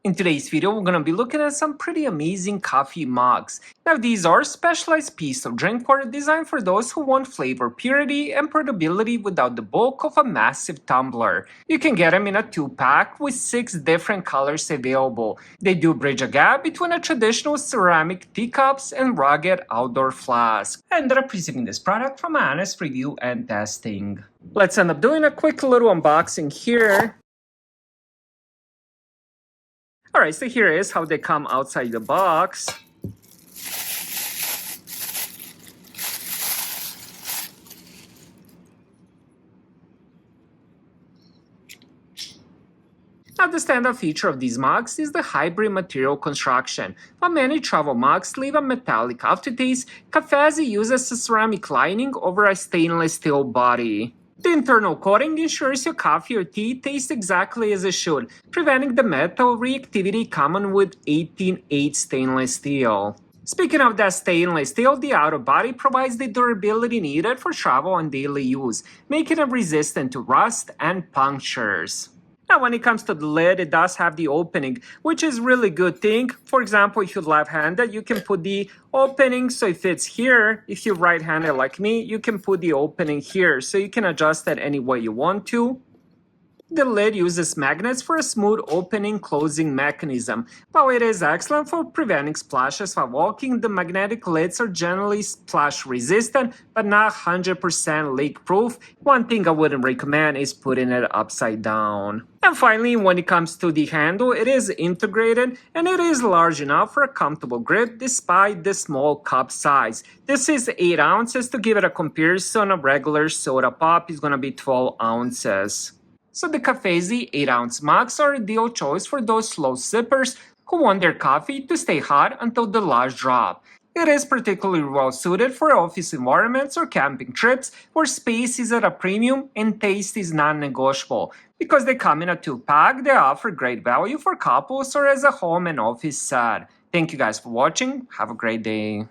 In today's video, we're going to be looking at some pretty amazing coffee mugs. Now, these are specialized pieces of drinkware designed for those who want flavor purity and portability without the bulk of a massive tumbler. You can get them in a 2-pack with 6 different colors available. They do bridge a gap between a traditional ceramic teacups and rugged outdoor flasks. I ended up receiving this product from my honest review and testing. Let's end up doing a quick little unboxing here. Alright, so here is how they come outside the box. Now, the standout feature of these mugs is the hybrid material construction. While many travel mugs leave a metallic aftertaste, Cafezi uses a ceramic lining over a stainless steel body. The internal coating ensures your coffee or tea tastes exactly as it should, preventing the metal reactivity common with 18-8 stainless steel. Speaking of that stainless steel, the outer body provides the durability needed for travel and daily use, making it resistant to rust and punctures. Now, when it comes to the lid, it does have the opening, which is really good thing. For example, if you're left-handed, you can put the opening so it fits here. If you're right-handed like me, you can put the opening here, so you can adjust it any way you want to. The lid uses magnets for a smooth opening closing mechanism. While it is excellent for preventing splashes while walking, the magnetic lids are generally splash resistant but not 100% leak proof. One thing I wouldn't recommend is putting it upside down. And finally, when it comes to the handle, it is integrated and it is large enough for a comfortable grip despite the small cup size. This is 8 ounces. To give it a comparison, a regular soda pop is going to be 12 ounces. So the Cafezi 8-ounce mugs are a ideal choice for those slow sippers who want their coffee to stay hot until the last drop. It is particularly well suited for office environments or camping trips where space is at a premium and taste is non-negotiable. Because they come in a 2-pack, they offer great value for couples or as a home and office set. Thank you guys for watching. Have a great day.